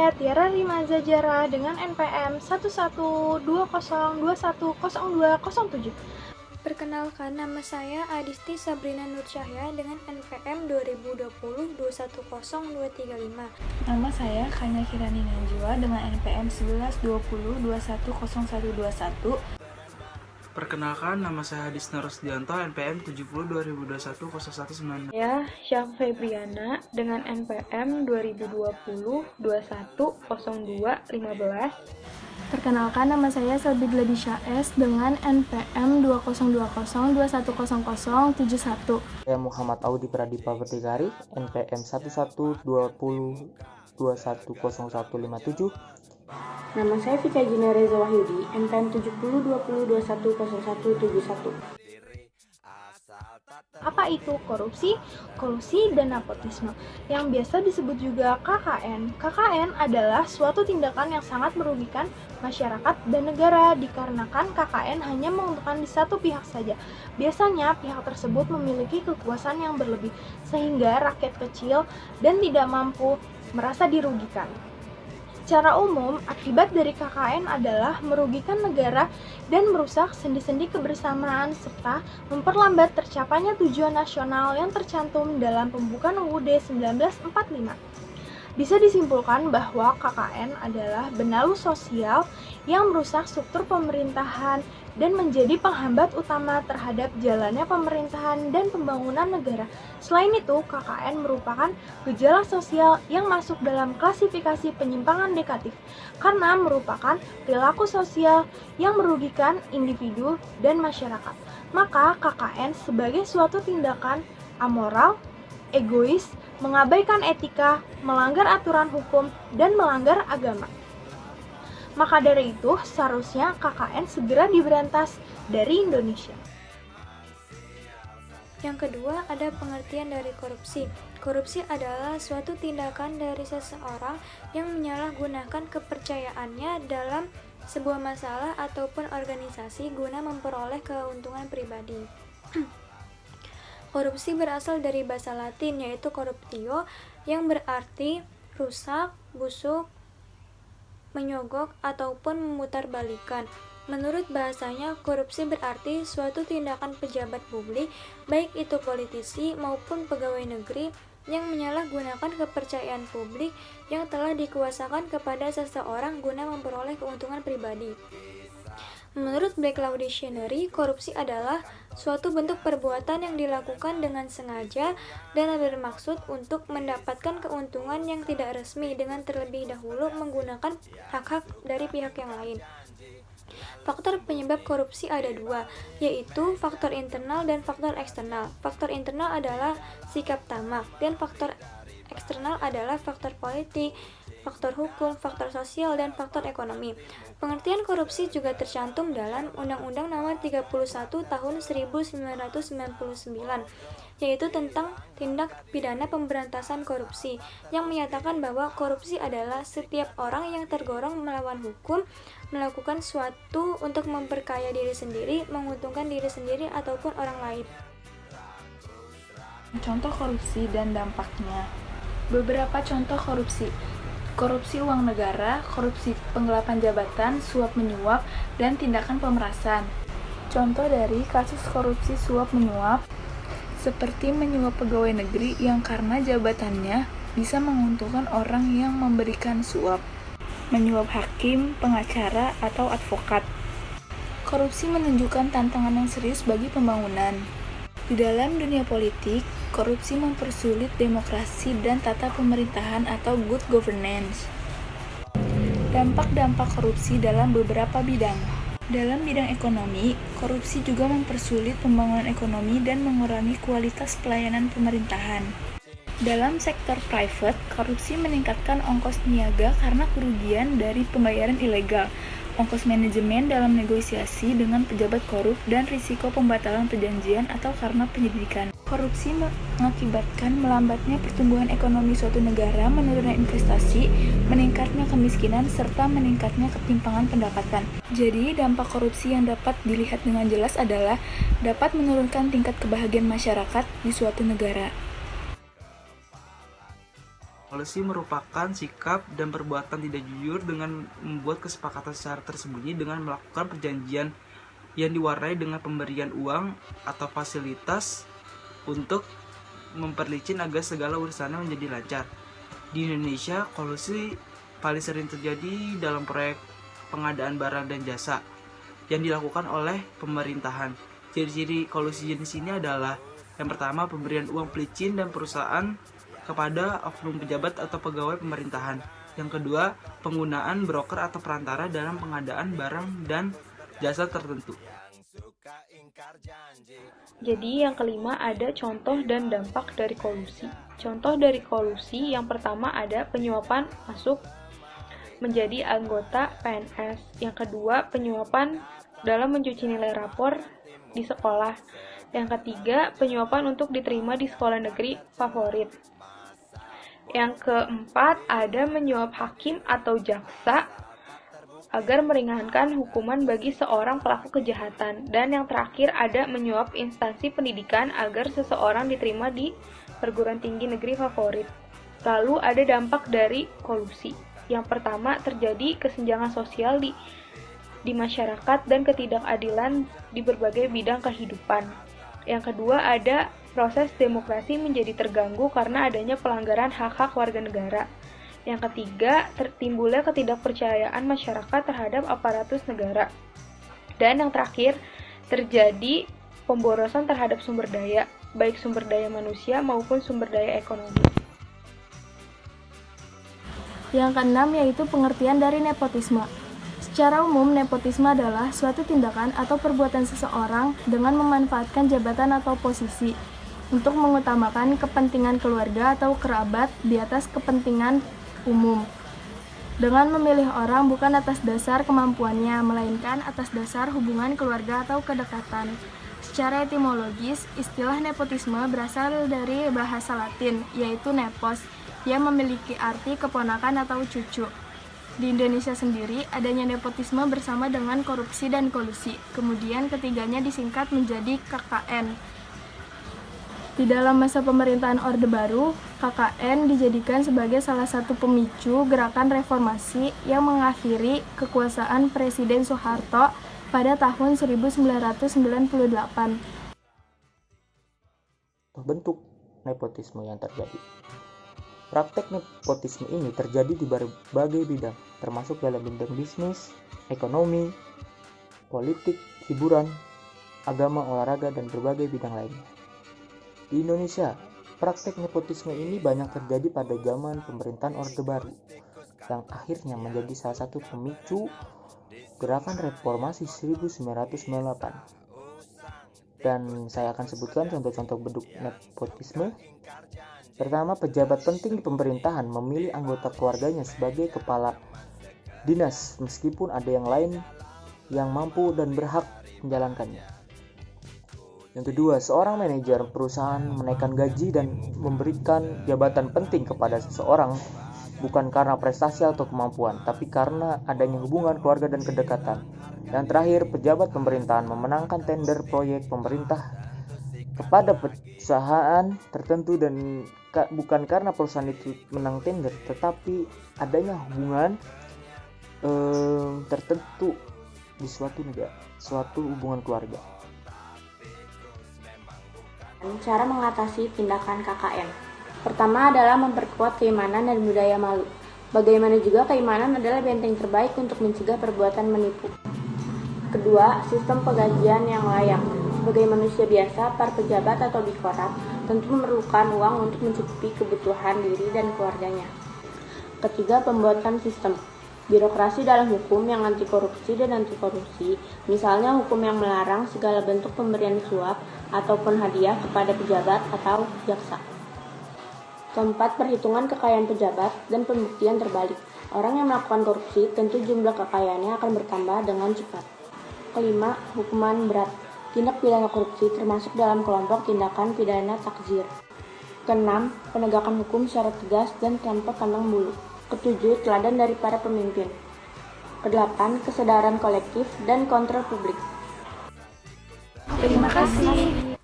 saya Tiara Rimaza Jara dengan NPM 1120210207. Perkenalkan, nama saya Adisti Sabrina Nur Cahya dengan NPM 2020210235. Nama saya Kanya Kirani Najwa dengan NPM 1120210121. Perkenalkan, nama saya Hadisna Rosdianto, NPM 70 2021 0119. Saya Syaf Febriana dengan NPM 2020-2102-15. Perkenalkan, nama saya Selby Gladysha S dengan NPM 2020210071. Saya Muhammad Audi Pradipa Vertikari, NPM 1120210157. Nama saya Vika Gina Reza Wahyudi, NPM 70 20210171. Apa itu korupsi? Kolusi dan nepotisme, yang biasa disebut juga KKN. KKN adalah suatu tindakan yang sangat merugikan masyarakat dan negara dikarenakan KKN hanya menguntungkan di satu pihak saja. Biasanya pihak tersebut memiliki kekuasaan yang berlebih sehingga rakyat kecil dan tidak mampu merasa dirugikan. Secara umum, akibat dari KKN adalah merugikan negara dan merusak sendi-sendi kebersamaan serta memperlambat tercapainya tujuan nasional yang tercantum dalam pembukaan UUD 1945. Bisa disimpulkan bahwa KKN adalah benalu sosial yang merusak struktur pemerintahan dan menjadi penghambat utama terhadap jalannya pemerintahan dan pembangunan negara. Selain itu, KKN merupakan gejala sosial yang masuk dalam klasifikasi penyimpangan negatif karena merupakan perilaku sosial yang merugikan individu dan masyarakat. Maka KKN sebagai suatu tindakan amoral, egois, mengabaikan etika, melanggar aturan hukum, dan melanggar agama. Maka dari itu, seharusnya KKN segera diberantas dari Indonesia. Yang kedua, ada pengertian dari korupsi. Korupsi adalah suatu tindakan dari seseorang yang menyalahgunakan kepercayaannya dalam sebuah masalah ataupun organisasi guna memperoleh keuntungan pribadi. Korupsi berasal dari bahasa Latin yaitu corruptio yang berarti rusak, busuk, menyogok, ataupun memutarbalikan. Menurut bahasanya, korupsi berarti suatu tindakan pejabat publik, baik itu politisi maupun pegawai negeri, yang menyalahgunakan kepercayaan publik yang telah dikuasakan kepada seseorang guna memperoleh keuntungan pribadi. Menurut Black Law Dictionary, korupsi adalah suatu bentuk perbuatan yang dilakukan dengan sengaja dan bermaksud untuk mendapatkan keuntungan yang tidak resmi dengan terlebih dahulu menggunakan hak-hak dari pihak yang lain. Faktor penyebab korupsi ada dua, yaitu faktor internal dan faktor eksternal. Faktor internal adalah sikap tamak, dan faktor eksternal adalah faktor politik, faktor hukum, faktor sosial, dan faktor ekonomi. Pengertian korupsi juga tercantum dalam Undang-Undang Nomor 31 Tahun 1999, yaitu tentang tindak pidana pemberantasan korupsi, yang menyatakan bahwa korupsi adalah setiap orang yang tergolong melawan hukum, melakukan suatu untuk memperkaya diri sendiri, menguntungkan diri sendiri ataupun orang lain. Contoh korupsi dan dampaknya. Beberapa contoh korupsi: korupsi uang negara, korupsi penggelapan jabatan, suap menyuap, dan tindakan pemerasan. Contoh dari kasus korupsi suap menyuap seperti menyuap pegawai negeri yang karena jabatannya bisa menguntungkan orang yang memberikan suap, menyuap hakim, pengacara, atau advokat. Korupsi menunjukkan tantangan yang serius bagi pembangunan. Di dalam dunia politik, korupsi mempersulit demokrasi dan tata pemerintahan atau good governance. Dampak-dampak korupsi dalam beberapa bidang. Dalam bidang ekonomi, korupsi juga mempersulit pembangunan ekonomi dan mengurangi kualitas pelayanan pemerintahan. Dalam sektor private, korupsi meningkatkan ongkos niaga karena kerugian dari pembayaran ilegal, ongkos manajemen dalam negosiasi dengan pejabat korup, dan risiko pembatalan perjanjian atau karena penyidikan. Korupsi mengakibatkan melambatnya pertumbuhan ekonomi suatu negara, menurunnya investasi, meningkatnya kemiskinan, serta meningkatnya ketimpangan pendapatan. Jadi, dampak korupsi yang dapat dilihat dengan jelas adalah dapat menurunkan tingkat kebahagiaan masyarakat di suatu negara. Kolusi merupakan sikap dan perbuatan tidak jujur dengan membuat kesepakatan secara tersembunyi dengan melakukan perjanjian yang diwarnai dengan pemberian uang atau fasilitas untuk memperlicin agar segala urusannya menjadi lancar. Di Indonesia, kolusi paling sering terjadi dalam proyek pengadaan barang dan jasa yang dilakukan oleh pemerintahan. Ciri-ciri kolusi jenis ini adalah yang pertama, pemberian uang pelicin dan perusahaan kepada oknum pejabat atau pegawai pemerintahan. Yang kedua, penggunaan broker atau perantara dalam pengadaan barang dan jasa tertentu. Jadi yang kelima ada contoh dan dampak dari kolusi. Contoh dari kolusi yang pertama ada penyuapan masuk menjadi anggota PNS. Yang kedua, penyuapan dalam mencuci nilai rapor di sekolah. Yang ketiga, penyuapan untuk diterima di sekolah negeri favorit. Yang keempat, ada menyuap hakim atau jaksa agar meringankan hukuman bagi seorang pelaku kejahatan. Dan yang terakhir, ada menyuap instansi pendidikan agar seseorang diterima di perguruan tinggi negeri favorit. Lalu ada dampak dari kolusi. Yang pertama, terjadi kesenjangan sosial di masyarakat dan ketidakadilan di berbagai bidang kehidupan. Yang kedua, ada proses demokrasi menjadi terganggu karena adanya pelanggaran hak-hak warga negara. Yang ketiga, timbulnya ketidakpercayaan masyarakat terhadap aparatus negara. Dan yang terakhir, terjadi pemborosan terhadap sumber daya, baik sumber daya manusia maupun sumber daya ekonomi. Yang keenam yaitu pengertian dari nepotisme. Secara umum, nepotisme adalah suatu tindakan atau perbuatan seseorang dengan memanfaatkan jabatan atau posisi untuk mengutamakan kepentingan keluarga atau kerabat di atas kepentingan umum. Dengan memilih orang bukan atas dasar kemampuannya, melainkan atas dasar hubungan keluarga atau kedekatan. Secara etimologis, istilah nepotisme berasal dari bahasa Latin, yaitu nepos, yang memiliki arti keponakan atau cucu. Di Indonesia sendiri, adanya nepotisme bersama dengan korupsi dan kolusi. Kemudian ketiganya disingkat menjadi KKN. Di dalam masa pemerintahan Orde Baru, KKN dijadikan sebagai salah satu pemicu gerakan reformasi yang mengakhiri kekuasaan Presiden Soeharto pada tahun 1998. Bentuk nepotisme yang terjadi. Praktek nepotisme ini terjadi di berbagai bidang, termasuk dalam bidang bisnis, ekonomi, politik, hiburan, agama, olahraga, dan berbagai bidang lainnya. Di Indonesia, praktek nepotisme ini banyak terjadi pada zaman pemerintahan Orde Baru, yang akhirnya menjadi salah satu pemicu gerakan reformasi 1998. Dan saya akan sebutkan contoh-contoh bentuk nepotisme. Pertama, pejabat penting di pemerintahan memilih anggota keluarganya sebagai kepala dinas, meskipun ada yang lain yang mampu dan berhak menjalankannya. Yang kedua, seorang manajer perusahaan menaikkan gaji dan memberikan jabatan penting kepada seseorang bukan karena prestasi atau kemampuan, tapi karena adanya hubungan keluarga dan kedekatan. Yang terakhir, pejabat pemerintahan memenangkan tender proyek pemerintah kepada perusahaan tertentu dan bukan karena perusahaan itu menang tender, tetapi adanya hubungan tertentu di suatu negara, suatu hubungan keluarga. Cara mengatasi tindakan KKN. Pertama adalah memperkuat keimanan dan budaya malu. Bagaimana juga keimanan adalah benteng terbaik untuk mencegah perbuatan menipu. Kedua, sistem penggajian yang layak. Sebagai manusia biasa, para pejabat atau bikorat tentu memerlukan uang untuk mencukupi kebutuhan diri dan keluarganya. Ketiga, pembuatan sistem. Birokrasi dalam hukum yang anti korupsi dan anti korupsi, misalnya hukum yang melarang segala bentuk pemberian suap ataupun hadiah kepada pejabat atau jaksa. Keempat, perhitungan kekayaan pejabat dan pembuktian terbalik. Orang yang melakukan korupsi tentu jumlah kekayaannya akan bertambah dengan cepat. Kelima, hukuman berat. Tindak pidana korupsi termasuk dalam kelompok tindakan pidana takzir. Keenam, penegakan hukum secara tegas dan tanpa pandang bulu. Ketujuh, teladan dari para pemimpin. Kedelapan, kesadaran kolektif dan kontrol publik. Terima kasih.